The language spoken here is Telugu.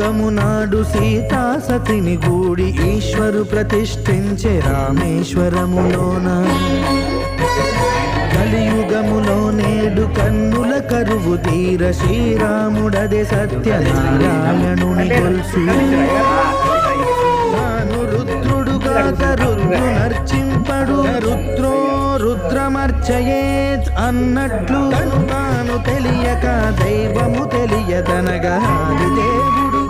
కలియుగము నాడు సీతా సతిని గూడి ఈశ్వరు ప్రతిష్ఠించే రామేశ్వరములోన కలియుగములో నేడు కన్నుల కరువు తీర శ్రీరాముడదే సత్యనారాయణుని కొల్సి తాను రుద్రుడుగాక రుద్రునర్చింపడు రుద్రో రుద్రమర్చయేత్ అన్నట్లు తాను తెలియక దైవము తెలియదనగా దేవుడు